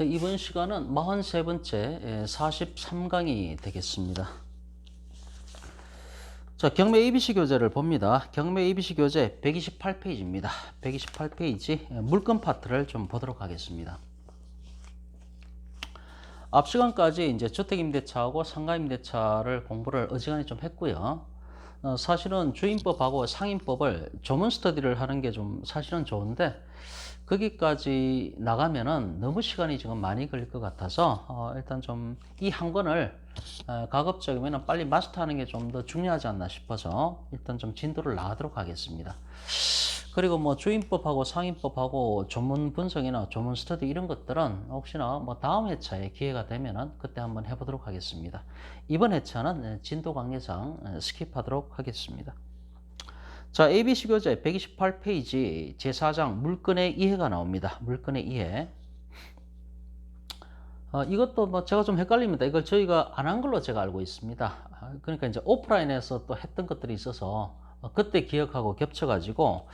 이번 시간은 43번째 43강이 되겠습니다. 자, 경매 ABC 교재를 봅니다. 경매 ABC 교재 128페이지입니다. 128페이지 물건 파트를 좀 보도록 하겠습니다. 앞 시간까지 이제 주택임대차하고 상가임대차를 공부를 어지간히 좀 했고요. 사실은 주임법하고 상임법을 조문 스터디를 하는 게 좀 사실은 좋은데 거기까지 나가면은 너무 시간이 지금 많이 걸릴 것 같아서 일단 좀 이 한 권을 가급적이면 빨리 마스터하는 게 좀 더 중요하지 않나 싶어서 일단 좀 진도를 나가도록 하겠습니다. 그리고 뭐 주임법하고 상임법하고 조문 분석이나 조문 스터디 이런 것들은 혹시나 뭐 다음 회차에 기회가 되면은 그때 한번 해보도록 하겠습니다. 이번 회차는 진도 관계상 스킵하도록 하겠습니다. 자, ABC 교재 128페이지 제4장 물건의 이해가 나옵니다. 물건의 이해. 이것도 뭐 제가 좀 헷갈립니다. 이걸 저희가 안 한 걸로 제가 알고 있습니다. 그러니까 이제 오프라인에서 또 했던 것들이 있어서 그때 기억하고 겹쳐가지고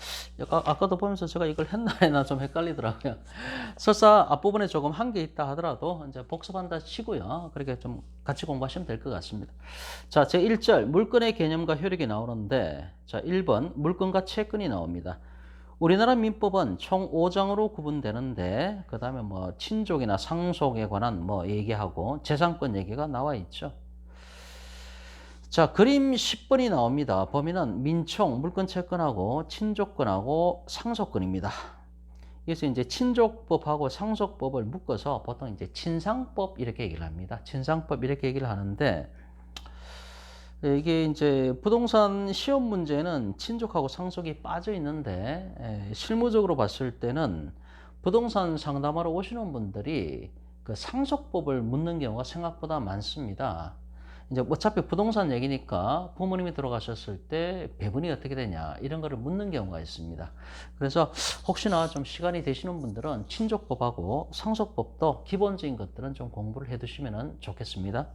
아까도 보면서 제가 이걸 했나 했나 좀 헷갈리더라고요. 설사 앞부분에 조금 한 게 있다 하더라도 이제 복습한다 치고요. 그렇게 좀 같이 공부하시면 될 것 같습니다. 자, 제 1절 물건의 개념과 효력이 나오는데 자, 1번 물건과 채권이 나옵니다. 우리나라 민법은 총 5장으로 구분되는데 그 다음에 뭐 친족이나 상속에 관한 뭐 얘기하고 재산권 얘기가 나와 있죠. 자, 그림 10번이 나옵니다. 보면은 민총, 물권 채권하고 친족권하고 상속권입니다. 그래서 이제 친족법하고 상속법을 묶어서 보통 이제 친상법 이렇게 얘기를 합니다. 친상법 이렇게 얘기를 하는데 이게 이제 부동산 시험 문제는 친족하고 상속이 빠져 있는데 실무적으로 봤을 때는 부동산 상담하러 오시는 분들이 그 상속법을 묻는 경우가 생각보다 많습니다. 이제 어차피 부동산 얘기니까 부모님이 돌아가셨을 때 배분이 어떻게 되냐 이런 거를 묻는 경우가 있습니다. 그래서 혹시나 좀 시간이 되시는 분들은 친족법하고 상속법도 기본적인 것들은 좀 공부를 해 두시면 좋겠습니다.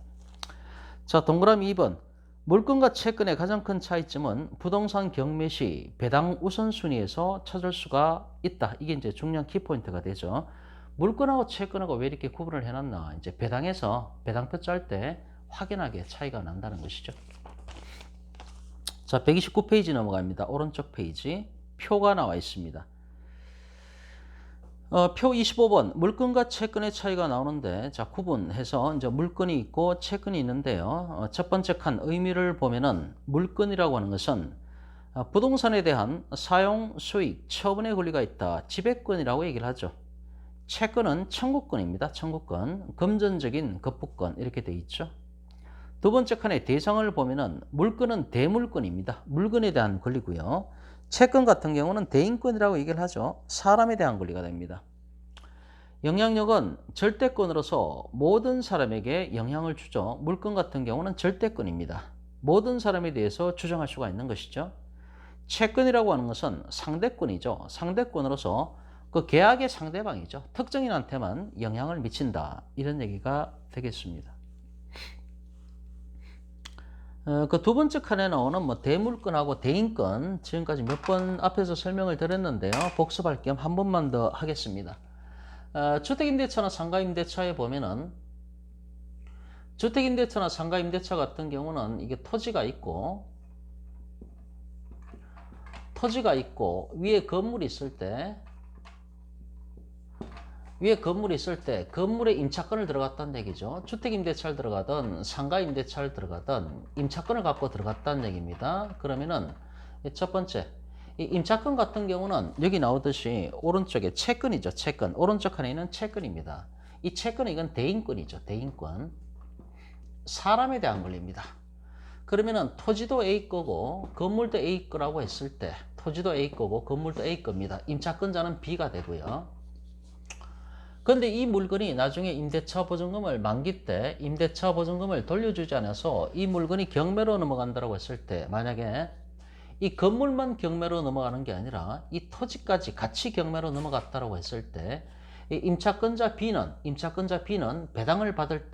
자, 동그라미 2번. 물건과 채권의 가장 큰 차이점은 부동산 경매 시 배당 우선순위에서 찾을 수가 있다. 이게 이제 중요한 키포인트가 되죠. 물건하고 채권하고 왜 이렇게 구분을 해놨나? 이제 배당에서 배당표 짤 때 확연하게 차이가 난다는 것이죠. 자, 129페이지 넘어갑니다. 오른쪽 페이지. 표가 나와 있습니다. 표 25번 물건과 채권의 차이가 나오는데 자 구분해서 이제 물건이 있고 채권이 있는데요. 첫 번째 칸 의미를 보면은 물건이라고 하는 것은 부동산에 대한 사용, 수익, 처분의 권리가 있다. 지배권이라고 얘기를 하죠. 채권은 청구권입니다. 청구권, 금전적인 거부권 이렇게 돼 있죠. 두 번째 칸의 대상을 보면은 물건은 대물건입니다. 물건에 대한 권리고요. 채권 같은 경우는 대인권이라고 얘기를 하죠. 사람에 대한 권리가 됩니다. 영향력은 절대권으로서 모든 사람에게 영향을 주죠. 물건 같은 경우는 절대권입니다. 모든 사람에 대해서 주장할 수가 있는 것이죠. 채권이라고 하는 것은 상대권이죠. 상대권으로서 그 계약의 상대방이죠. 특정인한테만 영향을 미친다. 이런 얘기가 되겠습니다. 그 두 번째 칸에 나오는 뭐 대물건하고 대인권 지금까지 몇 번 앞에서 설명을 드렸는데요. 복습할 겸 한 번만 더 하겠습니다. 주택임대차나 상가임대차에 보면은 주택임대차나 상가임대차 같은 경우는 이게 토지가 있고 위에 건물이 있을 때 건물에 임차권을 들어갔다는 얘기죠. 주택임대차를 들어가든 상가임대차를 들어가든 임차권을 갖고 들어갔다는 얘기입니다. 그러면은 첫 번째 이 임차권 같은 경우는 여기 나오듯이 오른쪽에 채권이죠. 채권. 오른쪽 칸에 있는 채권입니다. 이 채권은 이건 대인권이죠. 대인권. 사람에 대한 권리입니다. 그러면은 토지도 A 거고 건물도 A 거라고 했을 때 토지도 A 거고 건물도 A 겁니다. 임차권자는 B가 되고요. 그런데 이 물건이 나중에 임대차 보증금을 만기 때 임대차 보증금을 돌려주지 않아서 이 물건이 경매로 넘어간다고 했을 때 만약에 이 건물만 경매로 넘어가는 게 아니라 이 토지까지 같이 경매로 넘어갔다고 했을 때 이 임차권자 B는 배당을 받을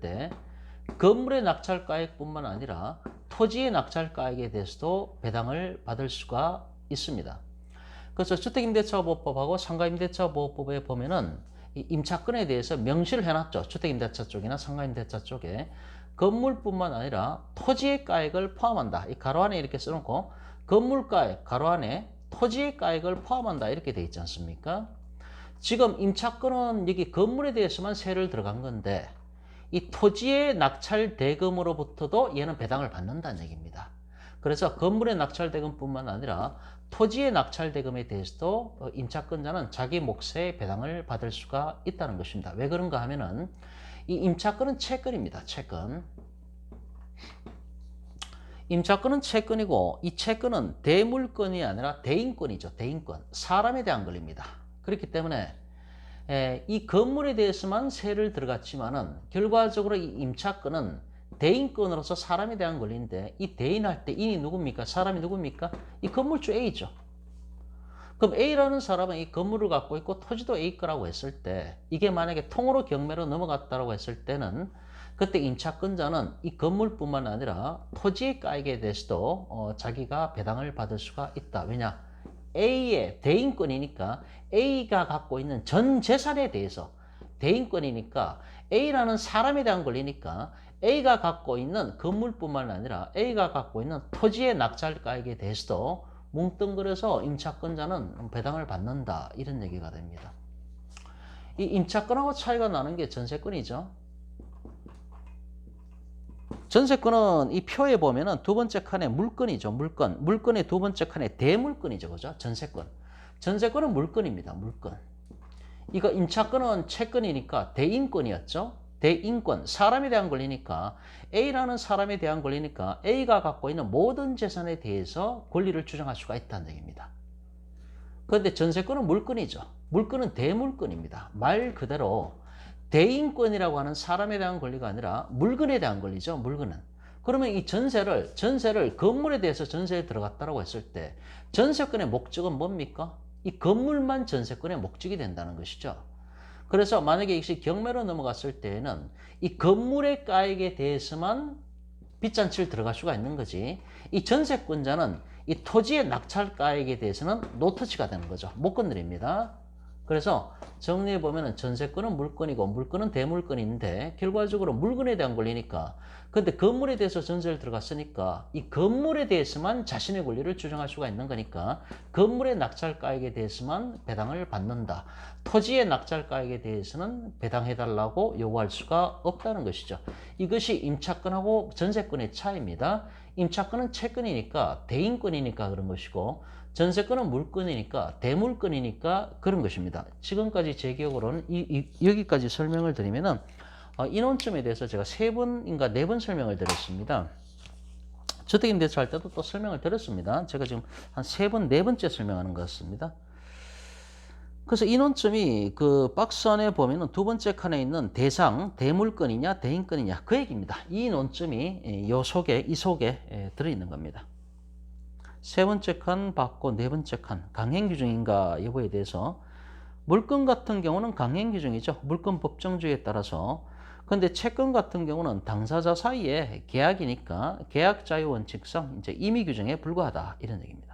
때 건물의 낙찰가액뿐만 아니라 토지의 낙찰가액에 대해서도 배당을 받을 수가 있습니다. 그래서 주택임대차보호법하고 상가임대차보호법에 보면은 이 임차권에 대해서 명시를 해놨죠. 주택임대차 쪽이나 상가임대차 쪽에. 건물뿐만 아니라 토지의 가액을 포함한다. 이 가로 안에 이렇게 써놓고 건물가액 가로 안에 토지의 가액을 포함한다. 이렇게 돼 있지 않습니까? 지금 임차권은 여기 건물에 대해서만 세를 들어간 건데 이 토지의 낙찰 대금으로부터도 얘는 배당을 받는다는 얘기입니다. 그래서 건물의 낙찰 대금뿐만 아니라 토지의 낙찰 대금에 대해서도 임차권자는 자기 몫의 배당을 받을 수가 있다는 것입니다. 왜 그런가 하면은 이 임차권은 채권입니다. 채권. 임차권은 채권이고 이 채권은 대물권이 아니라 대인권이죠. 대인권. 사람에 대한 권리입니다. 그렇기 때문에 이 건물에 대해서만 세를 들어갔지만은 결과적으로 이 임차권은 대인권으로서 사람에 대한 권리인데 이 대인할 때 인이 누굽니까? 사람이 누굽니까? 이 건물주 A죠. 그럼 A라는 사람은 이 건물을 갖고 있고 토지도 A 거라고 했을 때 이게 만약에 통으로 경매로 넘어갔다고 했을 때는 그때 임차권자는 이 건물뿐만 아니라 토지의 가액에 대해서도 자기가 배당을 받을 수가 있다. 왜냐? A의 대인권이니까 A가 갖고 있는 전 재산에 대해서 대인권이니까 A라는 사람에 대한 권리니까 A가 갖고 있는 건물뿐만 아니라 A가 갖고 있는 토지의 낙찰가액에 대해서도 뭉뚱그려서 임차권자는 배당을 받는다. 이런 얘기가 됩니다. 이 임차권하고 차이가 나는 게 전세권이죠. 전세권은 이 표에 보면은 두 번째 칸에 물건이죠. 물건. 물건의 두 번째 칸에 대물건이죠. 그죠? 전세권. 전세권은 물건입니다. 물건. 이거 임차권은 채권이니까 대인권이었죠. 대인권. 사람에 대한 권리니까 A라는 사람에 대한 권리니까 A가 갖고 있는 모든 재산에 대해서 권리를 주장할 수가 있다는 얘기입니다. 그런데 전세권은 물건이죠. 물건은 대물건입니다. 말 그대로 대인권이라고 하는 사람에 대한 권리가 아니라 물건에 대한 권리죠. 물건은. 그러면 이 전세를 건물에 대해서 전세에 들어갔다고 했을 때 전세권의 목적은 뭡니까? 이 건물만 전세권의 목적이 된다는 것이죠. 그래서 만약에 이것이 경매로 넘어갔을 때에는 이 건물의 가액에 대해서만 빚잔치를 들어갈 수가 있는 거지. 이 전세권자는 이 토지의 낙찰가액에 대해서는 노터치가 되는 거죠. 못 건드립니다. 그래서 정리해 보면은 전세권은 물건이고 물건은 대물건인데 결과적으로 물건에 대한 권리니까 근데 건물에 대해서 전세를 들어갔으니까 이 건물에 대해서만 자신의 권리를 주장할 수가 있는 거니까 건물의 낙찰가액에 대해서만 배당을 받는다. 토지의 낙찰가액에 대해서는 배당해달라고 요구할 수가 없다는 것이죠. 이것이 임차권하고 전세권의 차이입니다. 임차권은 채권이니까 대인권이니까 그런 것이고 전세권은 물건이니까 대물건이니까 그런 것입니다. 지금까지 제 기억으로는 여기까지 설명을 드리면은 인원점에 대해서 제가 3번인가 4번 설명을 드렸습니다. 주택임대차 할 때도 또 설명을 드렸습니다. 제가 지금 한 3번, 4번째 설명하는 것 같습니다. 그래서 인원점이 그 박스 안에 보면은 두 번째 칸에 있는 대상, 대물건이냐, 대인건이냐 그 얘기입니다. 이 논점이 이 속에 들어있는 겁니다. 세 번째 칸 받고 네 번째 칸 강행규정인가 여부에 대해서 물건 같은 경우는 강행규정이죠. 물건 법정주의에 따라서. 근데 채권 같은 경우는 당사자 사이에 계약이니까 계약 자유 원칙상 이제 임의 규정에 불과하다 이런 얘기입니다.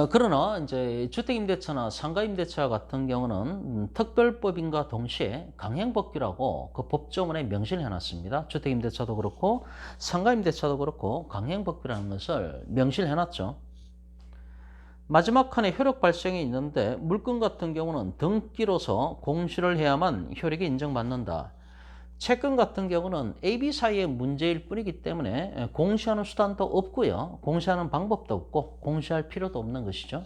그러나 이제 주택임대차나 상가임대차 같은 경우는 특별법인과 동시에 강행법규라고 그 법조문에 명시를 해놨습니다. 주택임대차도 그렇고 상가임대차도 그렇고 강행법규라는 것을 명시를 해놨죠. 마지막 칸에 효력 발생이 있는데 물건 같은 경우는 등기로서 공시를 해야만 효력이 인정받는다. 채권 같은 경우는 A, B 사이의 문제일 뿐이기 때문에 공시하는 수단도 없고요. 공시하는 방법도 없고 공시할 필요도 없는 것이죠.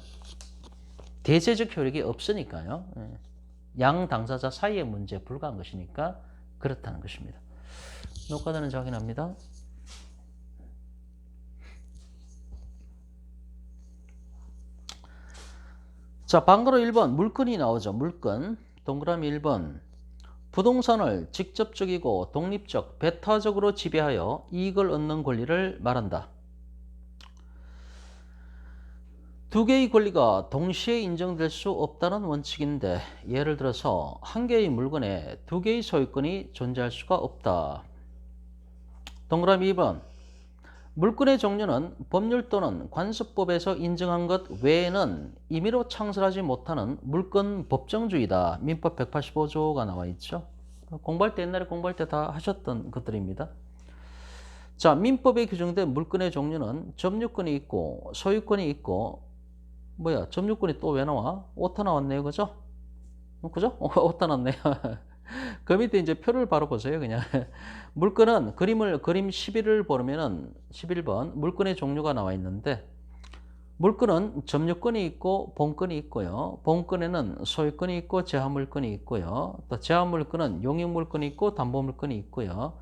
대세적 효력이 없으니까요. 양 당사자 사이의 문제에 불과한 것이니까 그렇다는 것입니다. 녹화되는지 확인합니다. 자, 방으로 1번 물건이 나오죠. 물건. 동그라미 1번. 부동산을 직접적이고 독립적, 배타적으로 지배하여 이익을 얻는 권리를 말한다. 두 개의 권리가 동시에 인정될 수 없다는 원칙인데 예를 들어서 한 개의 물건에 두 개의 소유권이 존재할 수가 없다. 동그라미 2번. 물건의 종류는 법률 또는 관습법에서 인정한 것 외에는 임의로 창설하지 못하는 물건 법정주의다. 민법 185조가 나와 있죠. 공부할 때 옛날에 공부할 때 다 하셨던 것들입니다. 자, 민법에 규정된 물건의 종류는 점유권이 있고 소유권이 있고 점유권이 또 왜 나와? 오타 나왔네요. 그죠? 그죠? 오타 나왔네요. 그 밑에 이제 표를 바로 보세요. 그냥 물건은 그림 11을 보면은 11번 물건의 종류가 나와 있는데 물건은 점유권이 있고 본권이 있고요. 본권에는 소유권이 있고 제한물권이 있고요. 또 제한물권은 용익물권이 있고 담보물권이 있고요.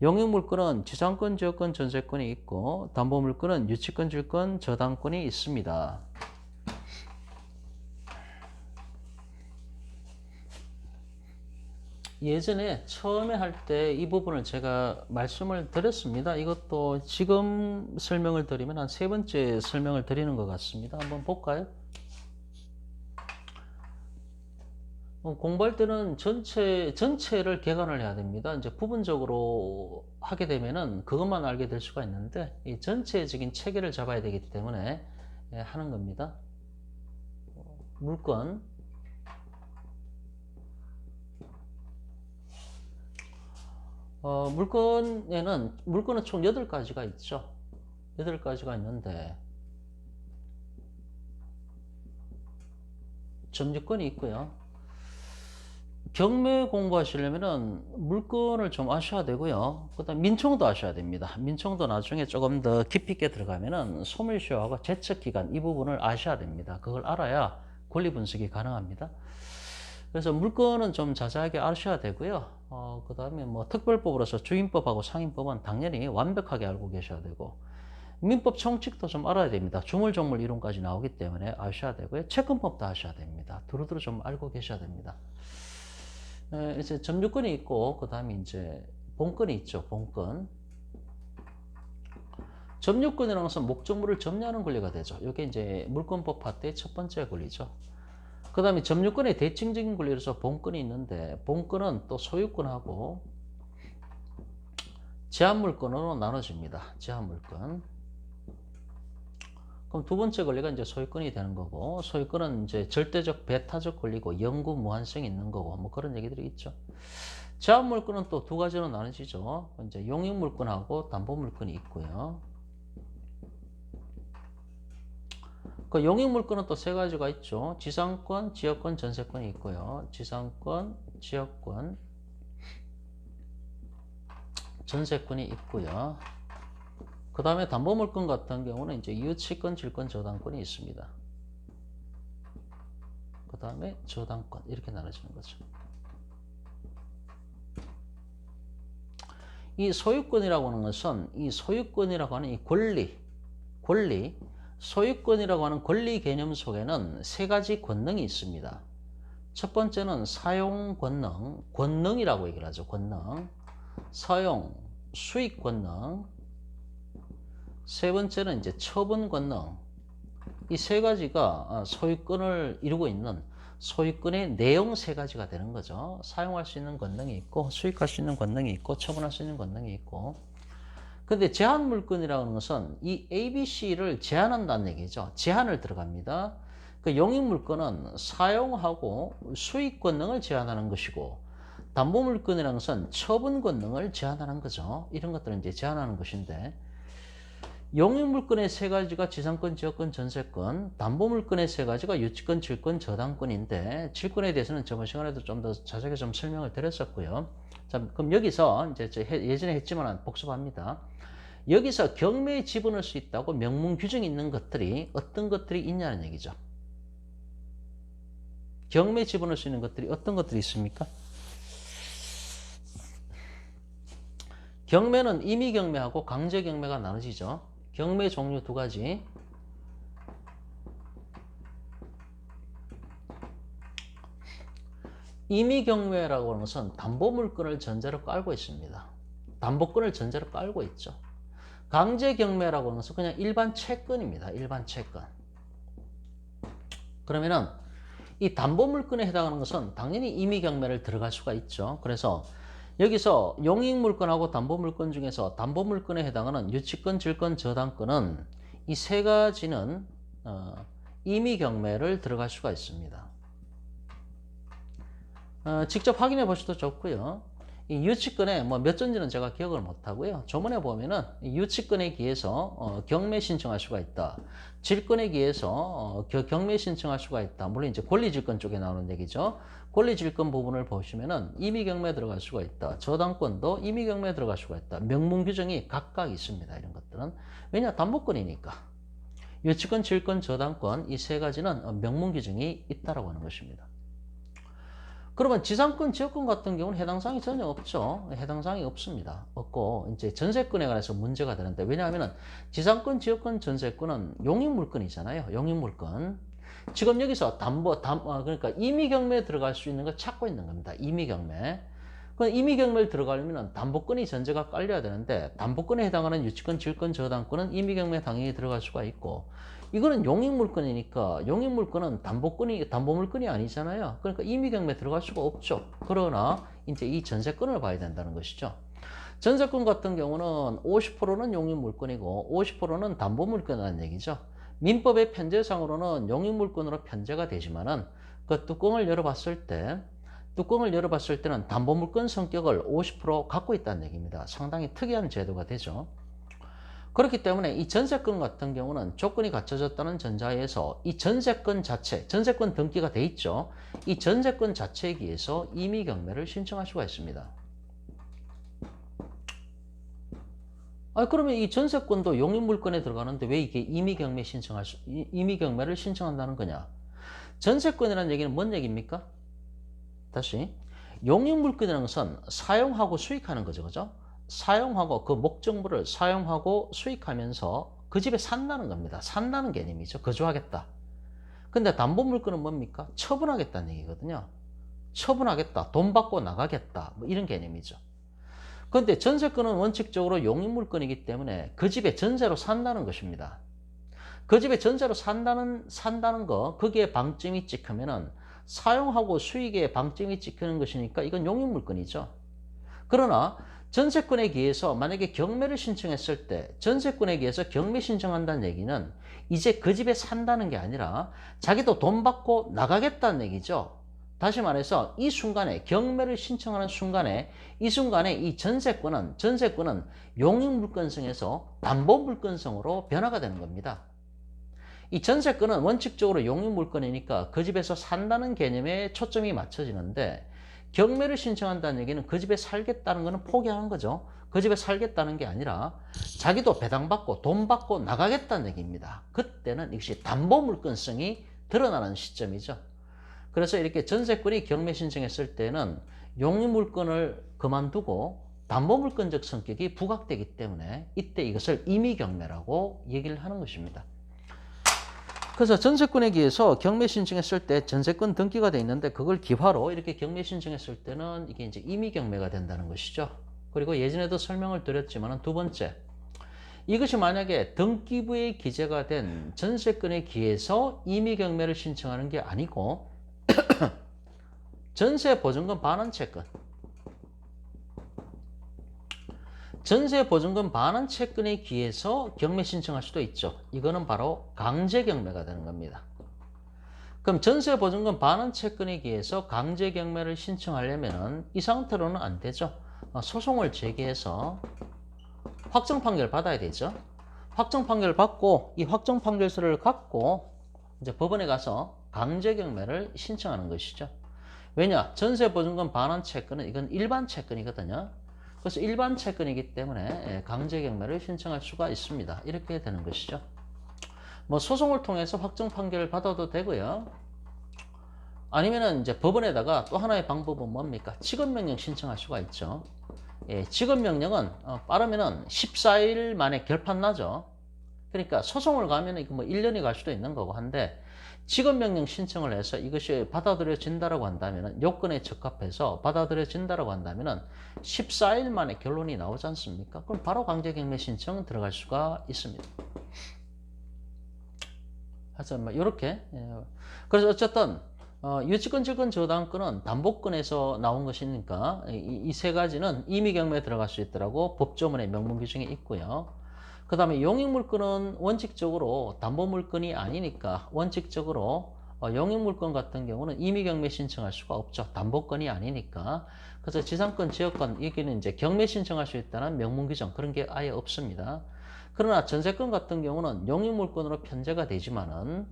용익물권은 지상권, 지역권, 전세권이 있고 담보물권은 유치권, 질권, 저당권이 있습니다. 예전에 처음에 할 때 이 부분을 제가 말씀을 드렸습니다. 이것도 지금 설명을 드리면 한 세 번째 설명을 드리는 것 같습니다. 한번 볼까요? 공부할 때는 전체를 개관을 해야 됩니다. 이제 부분적으로 하게 되면은 그것만 알게 될 수가 있는데, 이 전체적인 체계를 잡아야 되기 때문에 하는 겁니다. 물건. 물건은 총 8가지가 있죠. 8가지가 있는데, 점유권이 있고요. 경매 공부하시려면은 물건을 좀 아셔야 되고요. 그다음 민청도 아셔야 됩니다. 민청도 나중에 조금 더 깊이 있게 들어가면은 소멸시효하고 제척기간 이 부분을 아셔야 됩니다. 그걸 알아야 권리 분석이 가능합니다. 그래서 물건은 좀 자세하게 아셔야 되고요. 그다음에 뭐 특별법으로서 주임법하고 상임법은 당연히 완벽하게 알고 계셔야 되고 민법 총칙도 좀 알아야 됩니다. 주물종물 이론까지 나오기 때문에 아셔야 되고요. 채권법도 아셔야 됩니다. 두루두루 좀 알고 계셔야 됩니다. 이제 점유권이 있고 그다음에 이제 본권이 있죠. 본권. 점유권이라는 것은 목적물을 점유하는 권리가 되죠. 이게 이제 물권법 파트의 첫 번째 권리죠. 그 다음에 점유권의 대칭적인 권리로서 본권이 있는데 본권은 또 소유권하고 제한물권으로 나눠집니다. 제한물권. 그럼 두 번째 권리가 이제 소유권이 되는 거고 소유권은 이제 절대적 배타적 권리고 영구 무한성이 있는 거고 뭐 그런 얘기들이 있죠. 제한물권은 또 두 가지로 나눠지죠. 이제 용익물권하고 담보물권이 있고요. 그 용익물권은 또 세 가지가 있죠. 지상권, 지역권, 전세권이 있고요. 지상권, 지역권, 전세권이 있고요. 그 다음에 담보물권 같은 경우는 이제 유치권, 질권, 저당권이 있습니다. 그 다음에 저당권 이렇게 나눠지는 거죠. 이 소유권이라고 하는 것은 이 소유권이라고 하는 이 권리, 소유권이라고 하는 권리 개념 속에는 세 가지 권능이 있습니다. 첫 번째는 사용 권능, 권능이라고 얘기를 하죠. 권능, 사용, 수익 권능. 세 번째는 이제 처분 권능. 이 세 가지가 소유권을 이루고 있는 소유권의 내용 세 가지가 되는 거죠. 사용할 수 있는 권능이 있고, 수익할 수 있는 권능이 있고, 처분할 수 있는 권능이 있고. 근데 제한물권이라는 것은 이 ABC를 제한한다는 얘기죠. 제한을 들어갑니다. 그 용익물권은 사용하고 수익 권능을 제한하는 것이고, 담보물권이라는 것은 처분 권능을 제한하는 거죠. 이런 것들은 이제 제한하는 것인데, 용익물권의 세 가지가 지상권, 지역권, 전세권, 담보물권의 세 가지가 유치권, 질권, 저당권인데 질권에 대해서는 저번 시간에도 좀 더 자세하게 좀 설명을 드렸었고요. 자, 그럼 여기서 이제 예전에 했지만 복습합니다. 여기서 경매에 집어넣을 수 있다고 명문 규정이 있는 것들이 어떤 것들이 있냐는 얘기죠. 경매에 집어넣을 수 있는 것들이 어떤 것들이 있습니까? 경매는 임의경매하고 강제경매가 나눠지죠. 경매 종류 두 가지. 임의경매라고 하는 것은 담보물권을 전제로 깔고 있습니다. 담보권을 전제로 깔고 있죠. 강제경매라고 하는 것은 그냥 일반 채권입니다. 일반 채권. 그러면은 이 담보물권에 해당하는 것은 당연히 임의경매를 들어갈 수가 있죠. 그래서 여기서 용익물건하고 담보물건 중에서 담보물건에 해당하는 유치권, 질권, 저당권은 이 세 가지는 임의경매를 들어갈 수가 있습니다. 직접 확인해 보셔도 좋고요. 이 유치권에 뭐 몇 전지는 제가 기억을 못 하고요. 조문에 보면은 유치권에 기해서 경매 신청할 수가 있다. 질권에 기해서 경매 신청할 수가 있다. 물론 이제 권리질권 쪽에 나오는 얘기죠. 권리질권 부분을 보시면은 임의경매 들어갈 수가 있다. 저당권도 임의경매 들어갈 수가 있다. 명문 규정이 각각 있습니다. 이런 것들은 왜냐 담보권이니까. 유치권, 질권, 저당권 이 세 가지는 명문 규정이 있다라고 하는 것입니다. 그러면 지상권, 지역권 같은 경우는 해당 사항이 전혀 없죠. 해당 사항이 없습니다. 없고 이제 전세권에 관해서 문제가 되는데 왜냐하면 지상권, 지역권, 전세권은 용익물건이잖아요. 용익물건. 지금 여기서 그러니까 임의경매에 들어갈 수 있는 걸 찾고 있는 겁니다. 임의경매. 그럼 임의경매를 들어가려면 담보권이 전제가 깔려야 되는데 담보권에 해당하는 유치권, 질권, 저당권은 임의경매에 당연히 들어갈 수가 있고 이거는 용익물건이니까 용익물건은 담보물건이 아니잖아요. 그러니까 임의경매 들어갈 수가 없죠. 그러나 이제 이 전세권을 봐야 된다는 것이죠. 전세권 같은 경우는 50%는 용익물건이고 50%는 담보물건이라는 얘기죠. 민법의 편제상으로는 용익물건으로 편제가 되지만은 그 뚜껑을 열어봤을 때는 담보물건 성격을 50% 갖고 있다는 얘기입니다. 상당히 특이한 제도가 되죠. 그렇기 때문에 이 전세권 같은 경우는 조건이 갖춰졌다는 전자에서 이 전세권 자체, 전세권 등기가 돼 있죠. 이 전세권 자체에 의해서 임의경매를 신청할 수가 있습니다. 그러면 이 전세권도 용익물건에 들어가는데 왜 이게 임의경매를 신청한다는 거냐? 전세권이라는 얘기는 뭔 얘기입니까? 다시. 용익물건이라는 것은 사용하고 수익하는 거죠. 그죠? 사용하고 그 목적물을 사용하고 수익하면서 그 집에 산다는 겁니다. 산다는 개념이죠. 거주하겠다. 근데 담보물건은 뭡니까? 처분하겠다는 얘기거든요. 처분하겠다. 돈 받고 나가겠다. 뭐 이런 개념이죠. 그런데 전세권은 원칙적으로 용익물건이기 때문에 그 집에 전세로 산다는 것입니다. 그 집에 전세로 산다는 거, 거기에 방점이 찍히면은 사용하고 수익에 방점이 찍히는 것이니까 이건 용익물건이죠. 그러나 전세권에 기해서 만약에 경매를 신청했을 때 전세권에 기해서 경매 신청한다는 얘기는 이제 그 집에 산다는 게 아니라 자기도 돈 받고 나가겠다는 얘기죠. 다시 말해서 이 순간에 경매를 신청하는 순간에 이 순간에 이 전세권은 용익물건성에서 담보물건성으로 변화가 되는 겁니다. 이 전세권은 원칙적으로 용익물건이니까 그 집에서 산다는 개념에 초점이 맞춰지는데 경매를 신청한다는 얘기는 그 집에 살겠다는 것은 포기하는 거죠. 그 집에 살겠다는 게 아니라 자기도 배당받고 돈 받고 나가겠다는 얘기입니다. 그때는 역시 담보물건성이 드러나는 시점이죠. 그래서 이렇게 전세권이 경매 신청했을 때는 용익물건을 그만두고 담보물건적 성격이 부각되기 때문에 이때 이것을 임의경매라고 얘기를 하는 것입니다. 그래서 전세권에 의해서 경매 신청했을 때 전세권 등기가 돼 있는데 그걸 기화로 이렇게 경매 신청했을 때는 이게 이제 임의경매가 된다는 것이죠. 그리고 예전에도 설명을 드렸지만 두 번째, 이것이 만약에 등기부에 기재가 된 전세권에 기해서 임의경매를 신청하는 게 아니고 전세보증금 반환채권, 전세보증금 반환채권에 기해서 경매 신청할 수도 있죠. 이거는 바로 강제경매가 되는 겁니다. 그럼 전세보증금 반환채권에 기해서 강제경매를 신청하려면 이 상태로는 안 되죠. 소송을 제기해서 확정판결 받아야 되죠. 확정판결 받고 이 확정판결서를 갖고 이제 법원에 가서 강제경매를 신청하는 것이죠. 왜냐? 전세보증금 반환채권은 이건 일반 채권이거든요. 그래서 일반 채권이기 때문에 강제경매를 신청할 수가 있습니다. 이렇게 되는 것이죠. 뭐 소송을 통해서 확정 판결을 받아도 되고요. 아니면은 이제 법원에다가 또 하나의 방법은 뭡니까? 직업명령 신청할 수가 있죠. 직업명령은 빠르면은 14일 만에 결판 나죠. 그러니까 소송을 가면은 뭐 1년이 갈 수도 있는 거고 한데 직업명령 신청을 해서 이것이 받아들여진다라고 한다면은 요건에 적합해서 받아들여진다라고 한다면은 14일 만에 결론이 나오지 않습니까? 그럼 바로 강제경매 신청 들어갈 수가 있습니다. 그래서 뭐 이렇게 그래서 어쨌든 유치권, 질권, 저당권은 담보권에서 나온 것이니까 이 세 가지는 임의경매에 들어갈 수 있더라고 법조문의 명문 규정에 있고요. 그 다음에 용익물권은 원칙적으로 담보물권이 아니니까 원칙적으로 용익물권 같은 경우는 임의경매 신청할 수가 없죠. 담보권이 아니니까. 그래서 지상권, 지역권 여기는 이제 경매 신청할 수 있다는 명문 규정 그런 게 아예 없습니다. 그러나 전세권 같은 경우는 용익물권으로 편제가 되지만은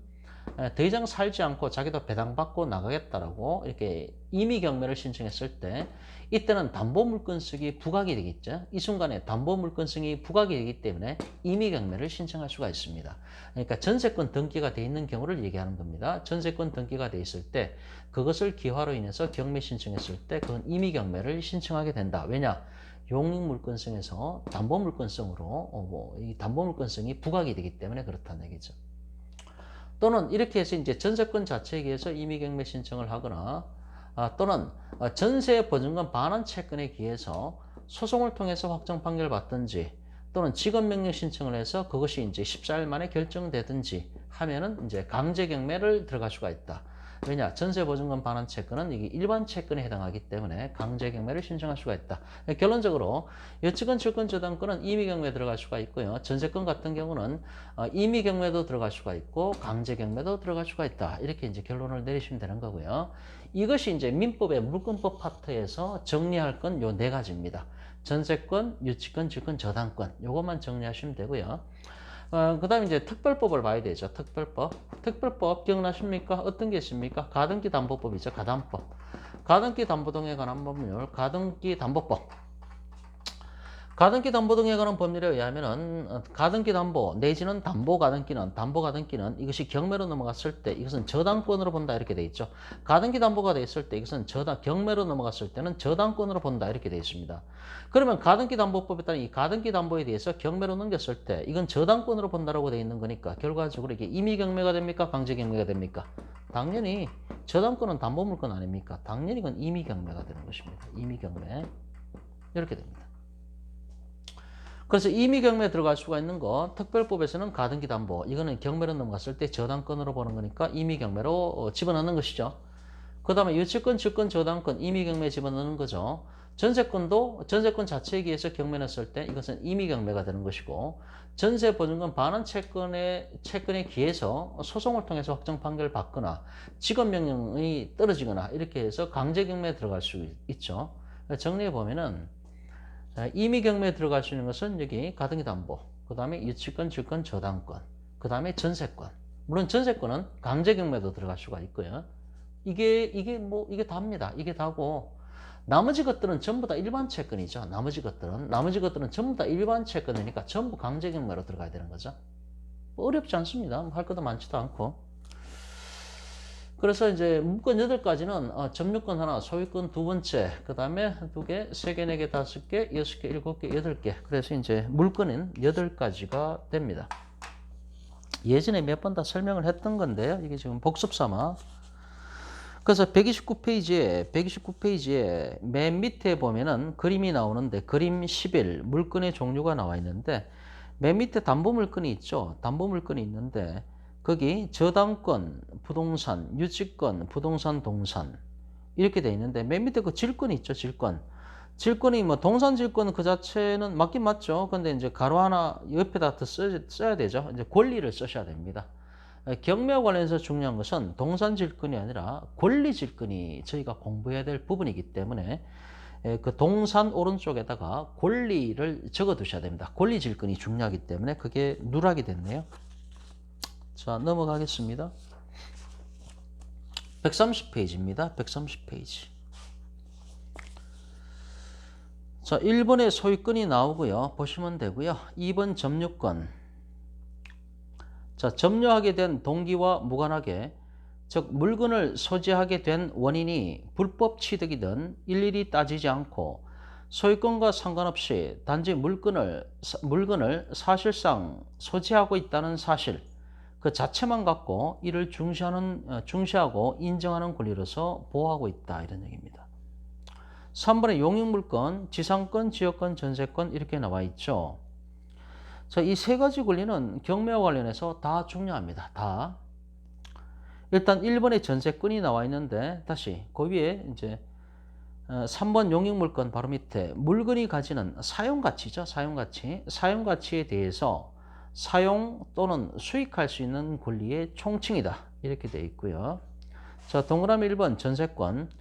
더 이상 살지 않고 자기도 배당받고 나가겠다라고 이렇게 임의경매를 신청했을 때 이때는 담보물권성이 부각이 되겠죠. 이 순간에 담보물권성이 부각이 되기 때문에 임의경매를 신청할 수가 있습니다. 그러니까 전세권 등기가 돼 있는 경우를 얘기하는 겁니다. 전세권 등기가 돼 있을 때 그것을 기화로 인해서 경매 신청했을 때 그건 임의경매를 신청하게 된다. 왜냐? 용익물권성에서 담보물권성으로 이 담보물권성이 부각이 되기 때문에 그렇다는 얘기죠. 또는 이렇게 해서 이제 전세권 자체에 의해서 임의경매 신청을 하거나 또는 전세 보증금 반환 채권에 기해서 소송을 통해서 확정 판결을 받든지 또는 직업명령 신청을 해서 그것이 이제 14일 만에 결정되든지 하면은 이제 강제경매를 들어갈 수가 있다. 왜냐? 전세보증금 반환 채권은 이게 일반 채권에 해당하기 때문에 강제경매를 신청할 수가 있다. 결론적으로 유치권, 질권, 저당권은 임의경매에 들어갈 수가 있고요. 전세권 같은 경우는 임의경매도 들어갈 수가 있고 강제경매도 들어갈 수가 있다. 이렇게 이제 결론을 내리시면 되는 거고요. 이것이 이제 민법의 물권법 파트에서 정리할 건 요 네 가지입니다. 전세권, 유치권, 질권, 저당권 요것만 정리하시면 되고요. 그 다음에 이제 특별법을 봐야 되죠. 특별법 기억나십니까? 어떤 게 있습니까? 가등기 담보법이죠. 가담법. 가등기 담보 등에 관한 법률, 가등기 담보법. 가등기 담보 등에 관한 법률에 의하면은 가등기 담보 내지는 담보 가등기는 이것이 경매로 넘어갔을 때 이것은 저당권으로 본다 이렇게 돼 있죠. 가등기 담보가 돼 있을 때 이것은 경매로 넘어갔을 때는 저당권으로 본다 이렇게 돼 있습니다. 그러면 가등기 담보법에 따른 이 가등기 담보에 대해서 경매로 넘겼을 때 이건 저당권으로 본다라고 돼 있는 거니까 결과적으로 이게 임의 경매가 됩니까? 강제 경매가 됩니까? 당연히 저당권은 담보물권 아닙니까? 당연히 이건 임의 경매가 되는 것입니다. 임의 경매 이렇게 됩니다. 그래서 임의경매에 들어갈 수가 있는 거 특별법에서는 가등기 담보 이거는 경매로 넘어갔을 때 저당권으로 보는 거니까 임의경매로 집어넣는 것이죠. 그 다음에 유치권, 질권, 저당권 임의경매에 집어넣는 거죠. 전세권도 전세권 자체에 의해서 경매 냈을 때 이것은 임의경매가 되는 것이고 전세보증금 반환 채권에 기해서 소송을 통해서 확정 판결을 받거나 직업명령이 떨어지거나 이렇게 해서 강제경매에 들어갈 수 있죠. 정리해 보면은 임의경매에 들어갈 수 있는 것은 여기 가등기 담보, 그 다음에 유치권, 질권, 저당권, 그 다음에 전세권. 물론 전세권은 강제경매도 들어갈 수가 있고요. 이게 답니다. 이게 다고 나머지 것들은 전부 다 일반 채권이죠. 나머지 것들은 전부 다 일반 채권이니까 전부 강제경매로 들어가야 되는 거죠. 어렵지 않습니다. 할 것도 많지도 않고. 그래서 이제 문건 8가지는 점유권 하나, 소유권 두 번째, 그 다음에 2개, 3개, 4개, 5개, 6개, 7개, 8개. 그래서 이제 물건은 8가지가 됩니다. 예전에 몇 번 다 설명을 했던 건데요. 이게 지금 복습 삼아. 그래서 129페이지에 맨 밑에 보면은 그림이 나오는데 그림 11 물건의 종류가 나와 있는데 맨 밑에 담보물건이 있죠. 담보물건이 있는데 거기 저당권, 부동산, 유치권, 부동산, 동산 이렇게 돼 있는데 맨 밑에 그 질권이 있죠. 질권이 뭐 동산 질권 그 자체는 맞긴 맞죠. 근데 이제 가로 하나 옆에다 더 써야 되죠. 이제 권리를 쓰셔야 됩니다. 경매와 관련해서 중요한 것은 동산 질권이 아니라 권리 질권이 저희가 공부해야 될 부분이기 때문에 그 동산 오른쪽에다가 권리를 적어 두셔야 됩니다. 권리 질권이 중요하기 때문에 그게 누락이 됐네요. 자, 넘어가겠습니다. 130페이지입니다. 130페이지. 자, 1번에 소유권이 나오고요. 보시면 되고요. 2번 점유권. 자, 점유하게 된 동기와 무관하게 즉 물건을 소지하게 된 원인이 불법 취득이든 일일이 따지지 않고 소유권과 상관없이 단지 물건을 사실상 소지하고 있다는 사실 그 자체만 갖고 이를 중시하고 인정하는 권리로서 보호하고 있다 이런 얘기입니다. 3번에 용익물권, 지상권, 지역권, 전세권 이렇게 나와 있죠. 자, 이 세 가지 권리는 경매와 관련해서 다 중요합니다. 다. 일단 1번에 전세권이 나와 있는데 다시 그 위에 이제 3번 용익물건 바로 밑에 물건이 가지는 사용가치죠. 사용가치. 사용가치에 대해서 사용 또는 수익할 수 있는 권리의 총칭이다. 이렇게 되어 있고요. 자, 동그라미 1번 전세권.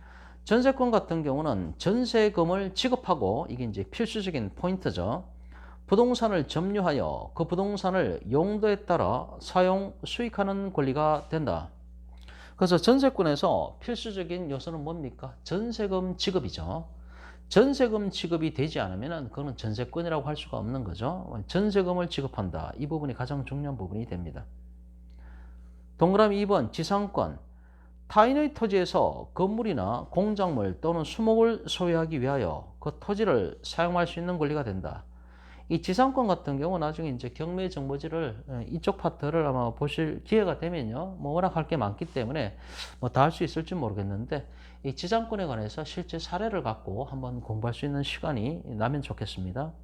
전세권 같은 경우는 전세금을 지급하고 이게 이제 필수적인 포인트죠. 부동산을 점유하여 그 부동산을 용도에 따라 사용, 수익하는 권리가 된다. 그래서 전세권에서 필수적인 요소는 뭡니까? 전세금 지급이죠. 전세금 지급이 되지 않으면 그거는 전세권이라고 할 수가 없는 거죠. 전세금을 지급한다. 이 부분이 가장 중요한 부분이 됩니다. 동그라미 2번 지상권. 타인의 토지에서 건물이나 공작물 또는 수목을 소유하기 위하여 그 토지를 사용할 수 있는 권리가 된다. 이 지상권 같은 경우 나중에 이제 경매 정보지를 이쪽 파트를 아마 보실 기회가 되면요. 뭐 워낙 할 게 많기 때문에 뭐 다 할 수 있을지 모르겠는데 이 지상권에 관해서 실제 사례를 갖고 한번 공부할 수 있는 시간이 나면 좋겠습니다.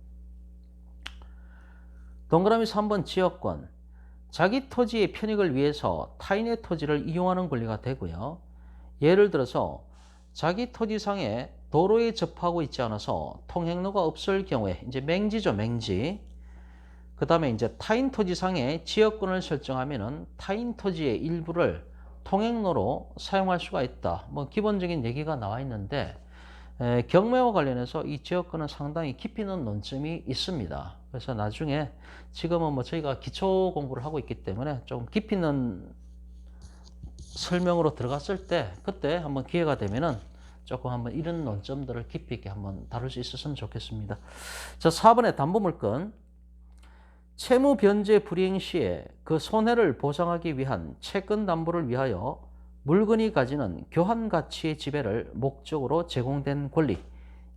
동그라미 3번 지역권. 자기 토지의 편익을 위해서 타인의 토지를 이용하는 권리가 되고요. 예를 들어서 자기 토지상에 도로에 접하고 있지 않아서 통행로가 없을 경우에 이제 맹지죠, 맹지. 그 다음에 이제 타인 토지상에 지역권을 설정하면은 타인 토지의 일부를 통행로로 사용할 수가 있다. 뭐 기본적인 얘기가 나와 있는데 경매와 관련해서 이 지역권은 상당히 깊이 있는 논점이 있습니다. 그래서 나중에 지금은 뭐 저희가 기초 공부를 하고 있기 때문에 좀 깊이 있는 설명으로 들어갔을 때 그때 한번 기회가 되면은 조금 한번 이런 논점들을 깊이 있게 한번 다룰 수 있었으면 좋겠습니다. 자, 4번에 담보물건. 채무 변제 불이행 시에 그 손해를 보상하기 위한 채권 담보를 위하여 물건이 가지는 교환 가치의 지배를 목적으로 제공된 권리.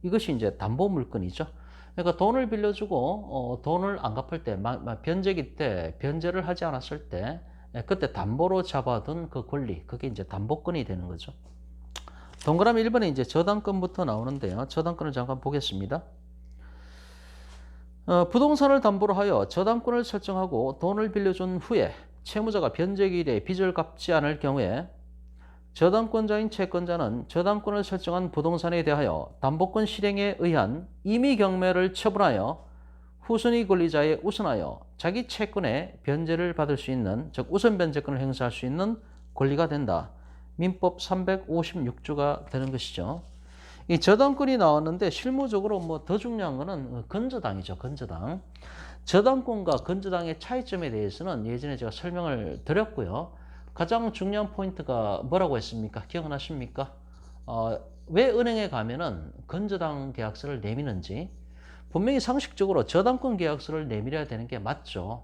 이것이 이제 담보 물건이죠. 그러니까 돈을 빌려주고 돈을 안 갚을 때, 변제기 때 변제를 하지 않았을 때 그때 담보로 잡아둔 그 권리, 그게 이제 담보권이 되는 거죠. 동그라미 1번에 이제 저당권부터 나오는데요. 저당권을 잠깐 보겠습니다. 부동산을 담보로 하여 저당권을 설정하고 돈을 빌려준 후에 채무자가 변제기일에 빚을 갚지 않을 경우에 저당권자인 채권자는 저당권을 설정한 부동산에 대하여 담보권 실행에 의한 임의 경매를 처분하여 후순위 권리자에 우선하여 자기 채권의 변제를 받을 수 있는, 즉 우선 변제권을 행사할 수 있는 권리가 된다. 민법 356조가 되는 것이죠. 이 저당권이 나왔는데 실무적으로 뭐 더 중요한 거는 건저당이죠. 건저당. 저당권과 건저당의 차이점에 대해서는 예전에 제가 설명을 드렸고요. 가장 중요한 포인트가 뭐라고 했습니까? 기억나십니까? 왜 은행에 가면은 건저당 계약서를 내미는지. 분명히 상식적으로 저당권 계약서를 내밀어야 되는 게 맞죠.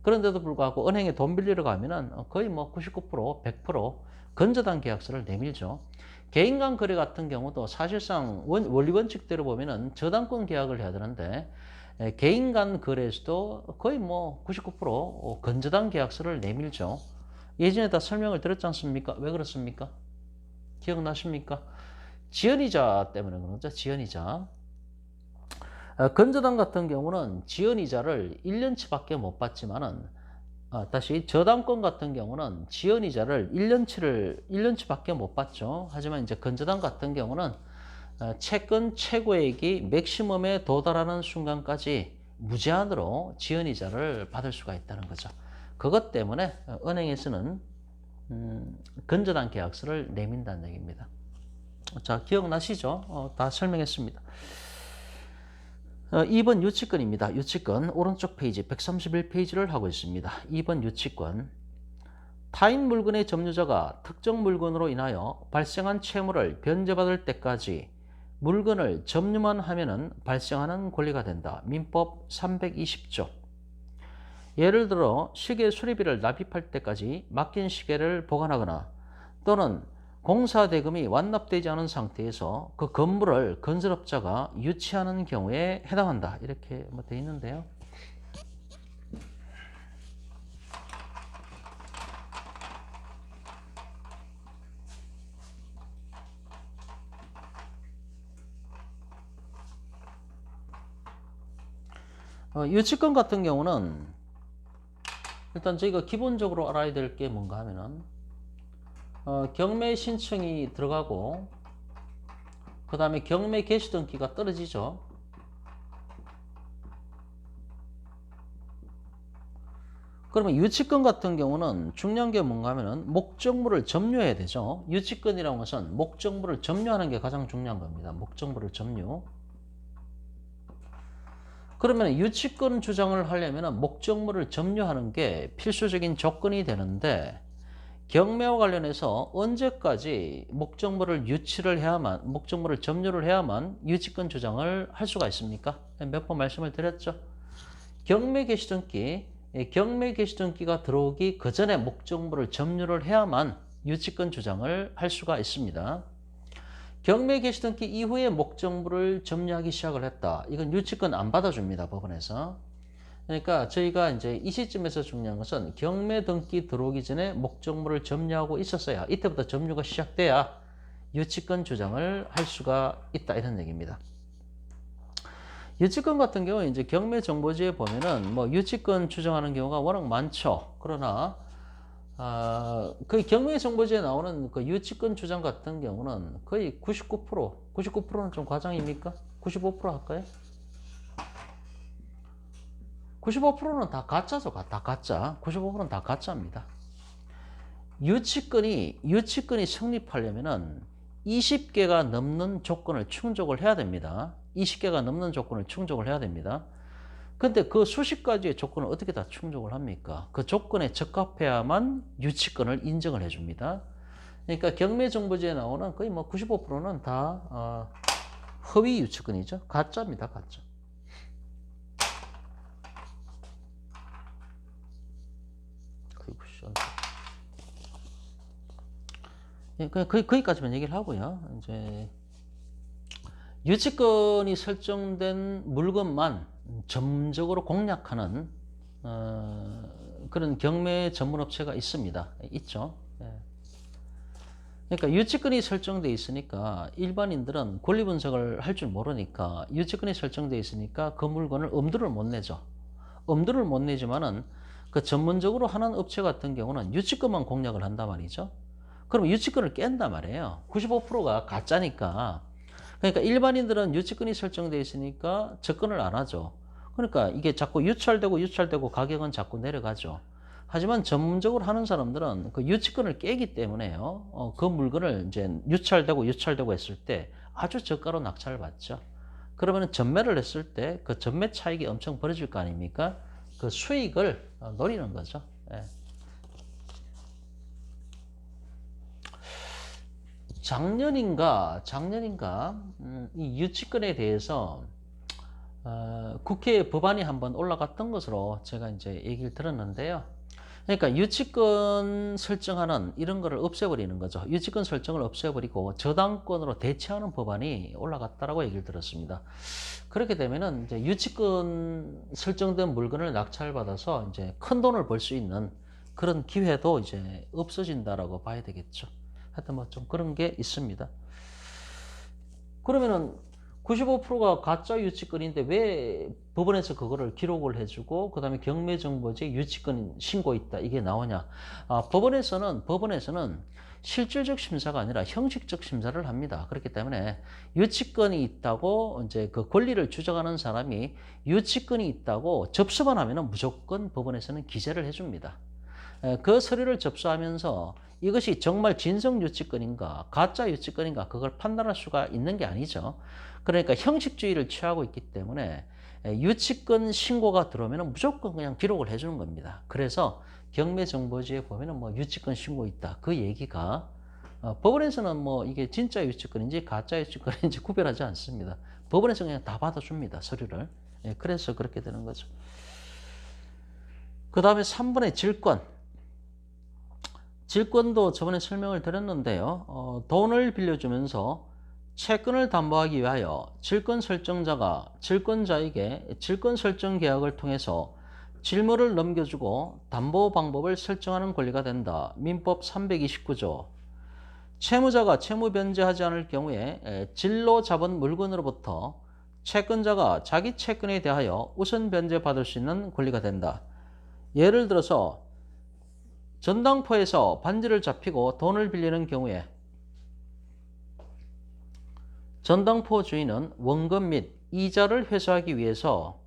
그런데도 불구하고 은행에 돈 빌리러 가면은 거의 뭐 99%, 100% 건저당 계약서를 내밀죠. 개인 간 거래 같은 경우도 사실상 원리 원칙대로 보면은 저당권 계약을 해야 되는데 개인 간 거래에서도 거의 뭐 99% 건저당 계약서를 내밀죠. 예전에 다 설명을 드렸지 않습니까? 왜 그렇습니까? 기억나십니까? 지연이자 때문에 그러죠. 지연이자. 건저당 같은 경우는 지연이자를 1년치밖에 못 받지만은 다시 저당권 같은 경우는 지연이자를 1년치밖에 못 받죠. 하지만 이제 건저당 같은 경우는 채권 최고액이 맥시멈에 도달하는 순간까지 무제한으로 지연이자를 받을 수가 있다는 거죠. 그것 때문에 은행에서는 건저당 계약서를 내민다는 얘기입니다. 자, 기억나시죠? 다 설명했습니다. 2번 유치권입니다. 유치권 오른쪽 페이지 131페이지를 하고 있습니다. 2번 유치권. 타인 물건의 점유자가 특정 물건으로 인하여 발생한 채무를 변제받을 때까지 물건을 점유만 하면은 발생하는 권리가 된다. 민법 320조. 예를 들어 시계 수리비를 납입할 때까지 맡긴 시계를 보관하거나 또는 공사 대금이 완납되지 않은 상태에서 그 건물을 건설업자가 유치하는 경우에 해당한다. 이렇게 뭐 되어 있는데요. 유치권 같은 경우는 일단 저희가 기본적으로 알아야 될 게 뭔가 하면은 경매 신청이 들어가고 그 다음에 경매 개시 등기가 떨어지죠. 그러면 유치권 같은 경우는 중요한 게 뭔가 하면은 목적물을 점유해야 되죠. 유치권이라는 것은 목적물을 점유하는 게 가장 중요한 겁니다. 목적물을 점유. 그러면 유치권 주장을 하려면 목적물을 점유하는 게 필수적인 조건이 되는데 경매와 관련해서 언제까지 목적물을 유치를 해야만, 목적물을 점유를 해야만 유치권 주장을 할 수가 있습니까? 몇 번 말씀을 드렸죠. 경매 개시 등기, 경매 개시 등기가 들어오기 그 전에 목적물을 점유를 해야만 유치권 주장을 할 수가 있습니다. 경매 개시 등기 이후에 목적물을 점유하기 시작을 했다. 이건 유치권 안 받아줍니다, 법원에서. 그러니까 저희가 이제 이 시점에서 중요한 것은 경매 등기 들어오기 전에 목적물을 점유하고 있었어야, 이때부터 점유가 시작돼야 유치권 주장을 할 수가 있다, 이런 얘기입니다. 유치권 같은 경우에 이제 경매 정보지에 보면은 뭐 유치권 주장하는 경우가 워낙 많죠. 그러나 그 경매 정보지에 나오는 그 유치권 주장 같은 경우는 거의 99%는 좀 과장입니까? 95% 할까요? 95%는 다 가짜죠. 다 가짜. 95%는 다 가짜입니다. 유치권이 성립하려면은 20개가 넘는 조건을 충족을 해야 됩니다. 20개가 넘는 조건을 충족을 해야 됩니다. 근데 그 수십 가지의 조건을 어떻게 다 충족을 합니까? 그 조건에 적합해야만 유치권을 인정을 해줍니다. 그러니까 경매정보지에 나오는 거의 뭐 95%는 다 허위 유치권이죠. 가짜입니다. 가짜. 거기까지만 얘기를 하고요. 이제 유치권이 설정된 물건만 전문적으로 공략하는 그런 경매 전문 업체가 있습니다. 있죠. 예. 그러니까 유치권이 설정되어 있으니까 일반인들은 권리 분석을 할 줄 모르니까 유치권이 설정되어 있으니까 그 물건을 엄두를 못 내죠. 엄두를 못 내지만은 그 전문적으로 하는 업체 같은 경우는 유치권만 공략을 한단 말이죠. 그럼 유치권을 깬단 말이에요. 95%가 가짜니까. 그러니까 일반인들은 유치권이 설정되어 있으니까 접근을 안 하죠. 그러니까 이게 자꾸 유찰되고 가격은 자꾸 내려가죠. 하지만 전문적으로 하는 사람들은 그 유치권을 깨기 때문에요. 그 물건을 이제 유찰되고 했을 때 아주 저가로 낙찰을 받죠. 그러면 전매를 했을 때 그 전매 차익이 엄청 벌어질 거 아닙니까? 그 수익을 노리는 거죠. 예. 작년인가 이 유치권에 대해서 국회에 법안이 한번 올라갔던 것으로 제가 이제 얘기를 들었는데요. 그러니까 유치권 설정하는 이런 거를 없애버리는 거죠. 유치권 설정을 없애버리고 저당권으로 대체하는 법안이 올라갔다라고 얘기를 들었습니다. 그렇게 되면은 이제 유치권 설정된 물건을 낙찰받아서 이제 큰 돈을 벌 수 있는 그런 기회도 이제 없어진다라고 봐야 되겠죠. 하여튼 뭐 좀 그런 게 있습니다. 그러면은 95%가 가짜 유치권인데 왜 법원에서 그거를 기록을 해주고 그 다음에 경매정보지에 유치권 신고 있다 이게 나오냐? 법원에서는 실질적 심사가 아니라 형식적 심사를 합니다. 그렇기 때문에 유치권이 있다고 이제 그 권리를 주장하는 사람이 유치권이 있다고 접수만 하면은 무조건 법원에서는 기재를 해줍니다. 그 서류를 접수하면서 이것이 정말 진성 유치권인가 가짜 유치권인가 그걸 판단할 수가 있는 게 아니죠. 그러니까 형식주의를 취하고 있기 때문에 유치권 신고가 들어오면 무조건 그냥 기록을 해주는 겁니다. 그래서 경매정보지에 보면 뭐 유치권 신고 있다 그 얘기가 법원에서는 뭐 이게 진짜 유치권인지 가짜 유치권인지 구별하지 않습니다. 법원에서 그냥 다 받아줍니다. 서류를. 그래서 그렇게 되는 거죠. 그 다음에 3번의 질권. 질권도 저번에 설명을 드렸는데요. 돈을 빌려주면서 채권을 담보하기 위하여 질권 설정자가 질권자에게 질권 설정 계약을 통해서 질물을 넘겨주고 담보 방법을 설정하는 권리가 된다. 민법 329조. 채무자가 채무 변제하지 않을 경우에 질로 잡은 물건으로부터 채권자가 자기 채권에 대하여 우선 변제받을 수 있는 권리가 된다. 예를 들어서 전당포에서 반지를 잡히고 돈을 빌리는 경우에 전당포 주인은 원금 및 이자를 회수하기 위해서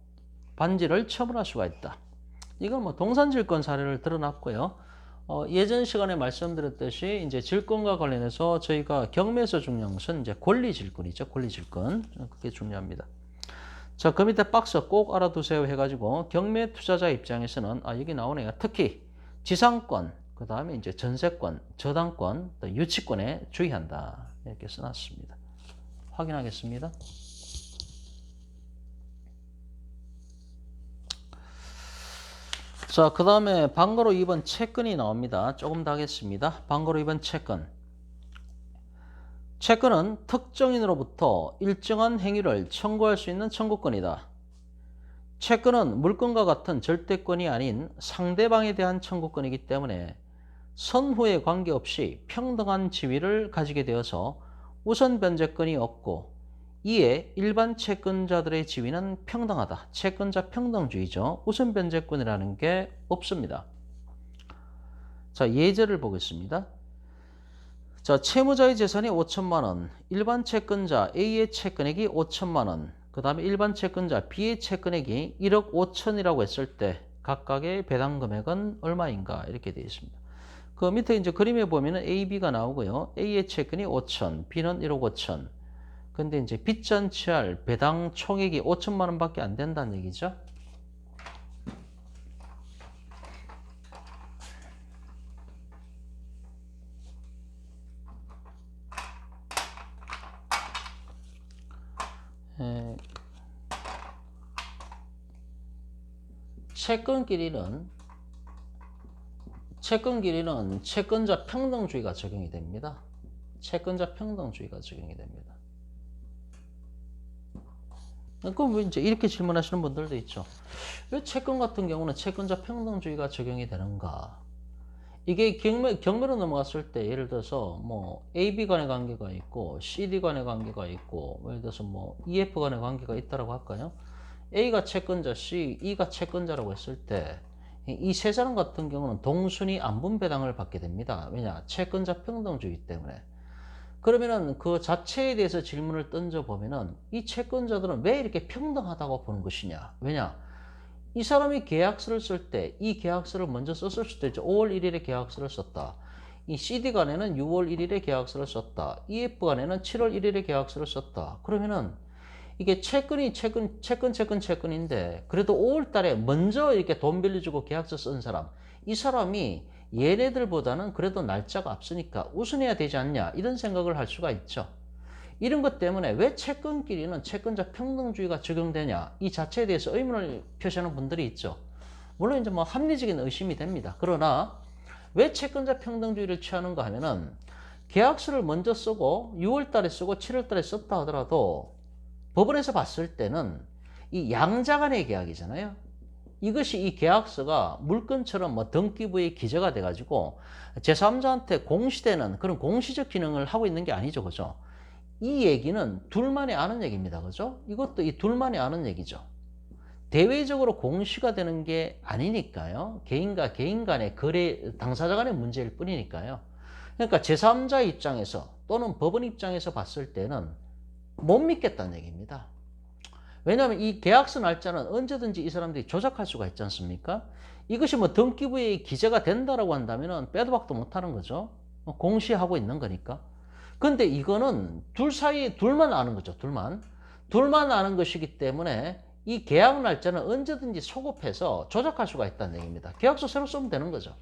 반지를 처분할 수가 있다. 이건 뭐 동산질권 사례를 들어놨고요. 예전 시간에 말씀드렸듯이 이제 질권과 관련해서 저희가 경매에서 중요한 것은 이제 권리질권이죠. 권리질권. 그게 중요합니다. 자, 그 밑에 박스 꼭 알아두세요 해가지고 경매 투자자 입장에서는 여기 나오네요. 특히 지상권, 그 다음에 이제 전세권, 저당권, 또 유치권에 주의한다. 이렇게 써놨습니다. 확인하겠습니다. 자, 그 다음에 방거로 2번 채권이 나옵니다. 조금 더 하겠습니다. 방거로 2번 채권. 채권은 특정인으로부터 일정한 행위를 청구할 수 있는 청구권이다. 채권은 물권과 같은 절대권이 아닌 상대방에 대한 청구권이기 때문에 선후에 관계없이 평등한 지위를 가지게 되어서 우선 변제권이 없고 이에 일반 채권자들의 지위는 평등하다. 채권자 평등주의죠. 우선 변제권이라는 게 없습니다. 자, 예제를 보겠습니다. 자, 채무자의 재산이 5천만 원, 일반 채권자 A의 채권액이 5천만 원, 그 다음에 일반 채권자 B의 채권액이 1억 5천이라고 했을 때 각각의 배당 금액은 얼마인가 이렇게 되어 있습니다. 그 밑에 이제 그림에 보면은 A, B가 나오고요. A의 채권이 5천, B는 1억 5천. 근데 이제 빚잔치할 배당 총액이 5천만 원밖에 안 된다는 얘기죠. 채권끼리는 채권자 평등주의가 적용이 됩니다. 채권자 평등주의가 적용이 됩니다. 그럼 이제 이렇게 질문하시는 분들도 있죠. 왜 채권 같은 경우는 채권자 평등주의가 적용이 되는가? 이게 경매로 넘어갔을 때 예를 들어서 뭐 AB 간의 관계가 있고 CD 간의 관계가 있고 예를 들어서 뭐 EF 간의 관계가 있다라고 할까요? A가 채권자, E가 채권자라고 했을 때 이 세 사람 같은 경우는 동순위 안분배당을 받게 됩니다. 왜냐? 채권자 평등주의 때문에. 그러면은 그 자체에 대해서 질문을 던져보면은 이 채권자들은 왜 이렇게 평등하다고 보는 것이냐? 왜냐? 이 사람이 계약서를 쓸 때 이 계약서를 먼저 썼을 수도 있죠. 5월 1일에 계약서를 썼다. 이 CD 간에는 6월 1일에 계약서를 썼다. EF 간에는 7월 1일에 계약서를 썼다. 그러면은 이게 채권인데 그래도 5월 달에 먼저 이렇게 돈 빌려주고 계약서 쓴 사람, 이 사람이 얘네들보다는 그래도 날짜가 앞서니까 우선해야 되지 않냐 이런 생각을 할 수가 있죠. 이런 것 때문에 왜 채권끼리는 채권자 평등주의가 적용되냐 이 자체에 대해서 의문을 표시하는 분들이 있죠. 물론 이제 뭐 합리적인 의심이 됩니다. 그러나 왜 채권자 평등주의를 취하는가 하면은 계약서를 먼저 쓰고 6월 달에 쓰고 7월 달에 썼다 하더라도 법원에서 봤을 때는 이 양자 간의 계약이잖아요. 이것이 이 계약서가 물건처럼 뭐 등기부에 기재가 돼가지고 제3자한테 공시되는 그런 공시적 기능을 하고 있는 게 아니죠. 그죠? 이 얘기는 둘만이 아는 얘기입니다. 그죠? 이것도 이 둘만이 아는 얘기죠. 대외적으로 공시가 되는 게 아니니까요. 개인과 개인 간의 거래, 당사자 간의 문제일 뿐이니까요. 그러니까 제3자 입장에서 또는 법원 입장에서 봤을 때는 못 믿겠다는 얘기입니다. 왜냐하면 이 계약서 날짜는 언제든지 이 사람들이 조작할 수가 있지 않습니까? 이것이 뭐 등기부에 기재가 된다라고 한다면 빼도 박도 못하는 거죠. 공시하고 있는 거니까. 근데 이거는 둘 사이에 둘만 아는 거죠. 둘만 아는 것이기 때문에 이 계약 날짜는 언제든지 소급해서 조작할 수가 있다는 얘기입니다. 계약서 새로 쓰면 되는 거죠.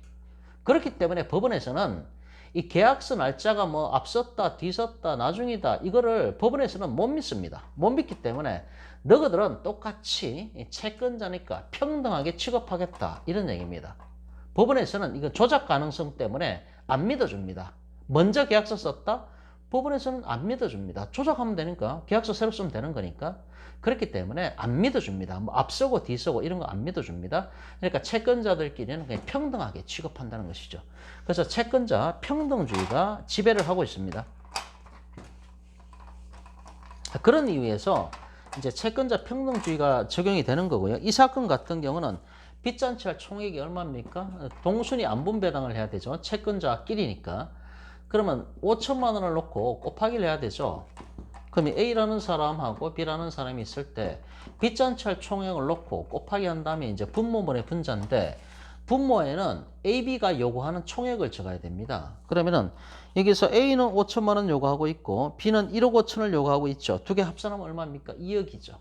그렇기 때문에 법원에서는 이 계약서 날짜가 뭐 앞섰다, 뒤섰다, 나중이다 이거를 법원에서는 못 믿습니다. 못 믿기 때문에 너희들은 똑같이 채권자니까 평등하게 취급하겠다 이런 얘기입니다. 법원에서는 이거 조작 가능성 때문에 안 믿어줍니다. 먼저 계약서 썼다? 법원에서는 안 믿어줍니다. 조작하면 되니까 계약서 새로 쓰면 되는 거니까. 그렇기 때문에 안 믿어줍니다. 뭐 앞서고 뒤서고 이런 거 안 믿어줍니다. 그러니까 채권자들끼리는 그냥 평등하게 취급한다는 것이죠. 그래서 채권자 평등주의가 지배를 하고 있습니다. 그런 이유에서 이제 채권자 평등주의가 적용이 되는 거고요. 이 사건 같은 경우는 빚잔치할 총액이 얼마입니까? 동순이 안분 배당을 해야 되죠. 채권자끼리니까. 그러면 5천만 원을 놓고 곱하기를 해야 되죠. 그럼 A라는 사람하고 B라는 사람이 있을 때 빚잔치할 총액을 놓고 곱하기 한 다음에 이제 분모분의 분자인데 분모에는 AB가 요구하는 총액을 적어야 됩니다. 그러면은 여기서 A는 5천만 원 요구하고 있고 B는 1억 5천을 요구하고 있죠. 두 개 합산하면 얼마입니까? 2억이죠.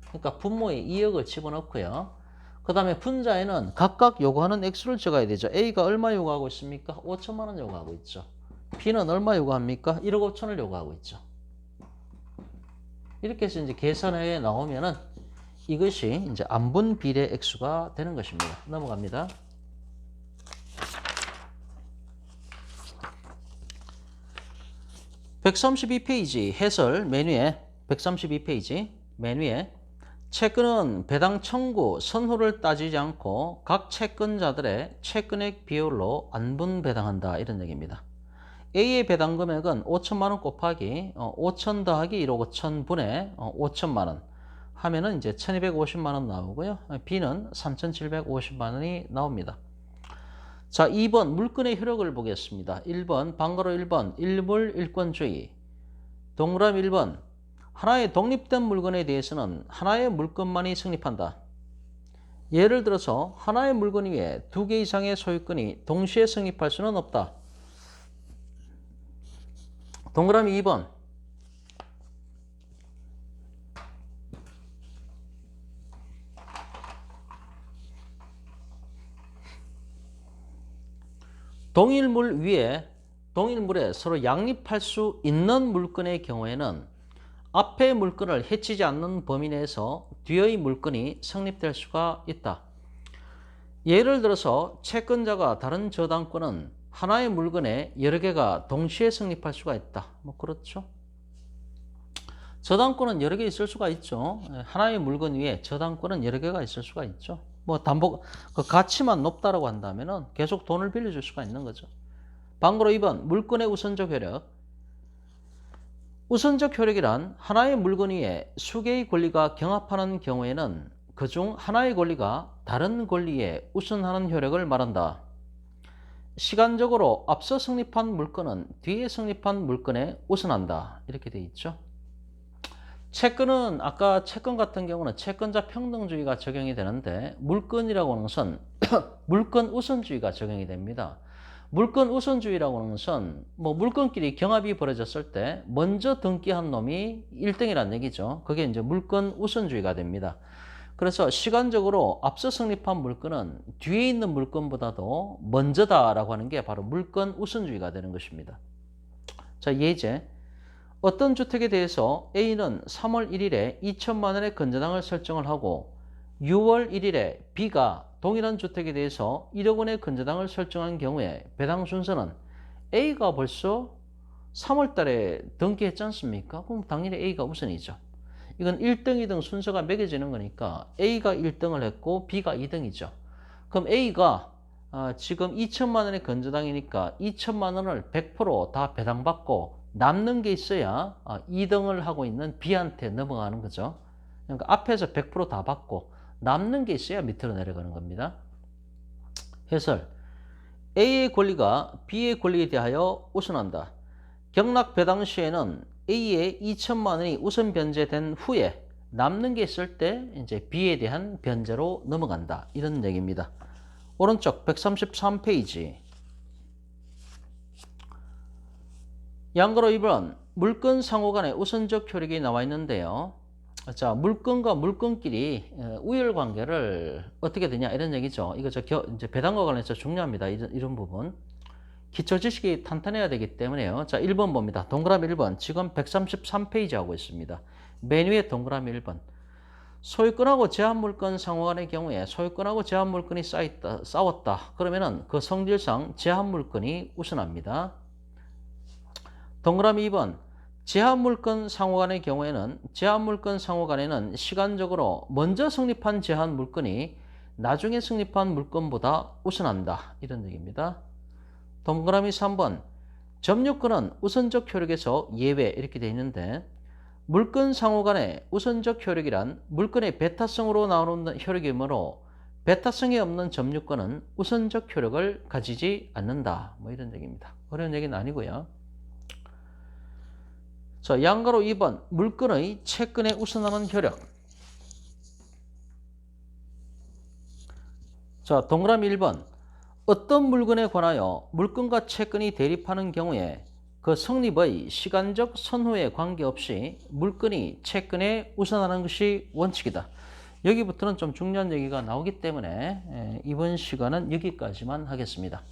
그러니까 분모에 2억을 집어넣고요. 그 다음에 분자에는 각각 요구하는 액수를 적어야 되죠. A가 얼마 요구하고 있습니까? 5천만 원 요구하고 있죠. B는 얼마 요구합니까? 1억 5천을 요구하고 있죠. 이렇게 해서 이제 계산해 나오면은 이것이 이제 안분 비례 액수가 되는 것입니다. 넘어갑니다. (132페이지) 해설 메뉴에 132페이지 메뉴에 채권은 배당 청구, 선호를 따지지 않고 각 채권자들의 채권액 비율로 안분 배당한다. 이런 얘기입니다. A의 배당 금액은 5천만 원 곱하기 5천 더하기 1억 5천 분의 5천만 원 하면은 이제 1250만 원 나오고요. B는 3750만 원이 나옵니다. 자, 2번 물건의 효력을 보겠습니다. 1번 방가로 1번 일물 일권주의. 동그라미 1번 하나의 독립된 물건에 대해서는 하나의 물건만이 성립한다. 예를 들어서 하나의 물건 위에 두 개 이상의 소유권이 동시에 성립할 수는 없다. 동그라미 2번 동일물 위에 동일물에 서로 양립할 수 있는 물건의 경우에는 앞의 물건을 해치지 않는 범위 내에서 뒤의 물건이 성립될 수가 있다. 예를 들어서 채권자가 다른 저당권은 하나의 물건에 여러 개가 동시에 성립할 수가 있다. 뭐 그렇죠. 저당권은 여러 개 있을 수가 있죠. 하나의 물건 위에 저당권은 여러 개가 있을 수가 있죠. 뭐 담보 그 가치만 높다라고 한다면은 계속 돈을 빌려줄 수가 있는 거죠. 방으로 2번 물건의 우선적 효력. 우선적 효력이란 하나의 물건 위에 수개의 권리가 경합하는 경우에는 그중 하나의 권리가 다른 권리에 우선하는 효력을 말한다. 시간적으로 앞서 성립한 물건은 뒤에 성립한 물건에 우선한다. 이렇게 되어 있죠. 채권은 아까 채권 같은 경우는 채권자 평등주의가 적용이 되는데 물건이라고 하는 것은 물건 우선주의가 적용이 됩니다. 물건 우선주의라고 하는 것은 뭐 물건끼리 경합이 벌어졌을 때 먼저 등기한 놈이 1등이라는 얘기죠. 그게 이제 물건 우선주의가 됩니다. 그래서 시간적으로 앞서 성립한 물건은 뒤에 있는 물건보다도 먼저다라고 하는 게 바로 물건 우선주의가 되는 것입니다. 자, 예제. 어떤 주택에 대해서 A는 3월 1일에 2천만 원의 건저당을 설정을 하고 6월 1일에 B가 동일한 주택에 대해서 1억 원의 건저당을 설정한 경우에 배당 순서는 A가 벌써 3월 달에 등기했지 않습니까? 그럼 당연히 A가 우선이죠. 이건 1등, 2등 순서가 매겨지는 거니까 A가 1등을 했고 B가 2등이죠. 그럼 A가 지금 2천만 원의 건저당이니까 2천만 원을 100% 다 배당받고 남는 게 있어야 2등을 하고 있는 B한테 넘어가는 거죠. 그러니까 앞에서 100% 다 받고 남는 게 있어야 밑으로 내려가는 겁니다. 해설. A의 권리가 B의 권리에 대하여 우선한다. 경락 배당 시에는 A의 2천만 원이 우선 변제된 후에 남는 게 있을 때 이제 B에 대한 변제로 넘어간다. 이런 얘기입니다. 오른쪽 133페이지. 양가로 2번 물건 상호 간의 우선적 효력이 나와 있는데요. 자, 물건과 물건끼리 우열 관계를 어떻게 되냐 이런 얘기죠. 이거 이제 배당과 관련해서 중요합니다. 이런 부분. 기초 지식이 탄탄해야 되기 때문에요. 자, 1번 봅니다. 동그라미 1번. 지금 133페이지 하고 있습니다. 메뉴에 동그라미 1번. 소유권하고 제한물건 상호 간의 경우에 소유권하고 제한물건이 싸웠다. 그러면은 그 성질상 제한물건이 우선합니다. 동그라미 2번. 제한물건 상호 간의 경우에는 제한물건 상호 간에는 시간적으로 먼저 성립한 제한물건이 나중에 성립한 물건보다 우선한다. 이런 얘기입니다. 동그라미 3번. 점유권은 우선적 효력에서 예외 이렇게 되어 있는데 물건 상호 간의 우선적 효력이란 물건의 배타성으로 나오는 효력이므로 배타성이 없는 점유권은 우선적 효력을 가지지 않는다. 뭐 이런 얘기입니다. 어려운 얘기는 아니고요. 자, 양가로 2번 물건의 채권에 우선하는 효력. 자, 동그라미 1번 어떤 물건에 관하여 물건과 채권이 대립하는 경우에 그 성립의 시간적 선후에 관계없이 물건이 채권에 우선하는 것이 원칙이다. 여기부터는 좀 중요한 얘기가 나오기 때문에 이번 시간은 여기까지만 하겠습니다.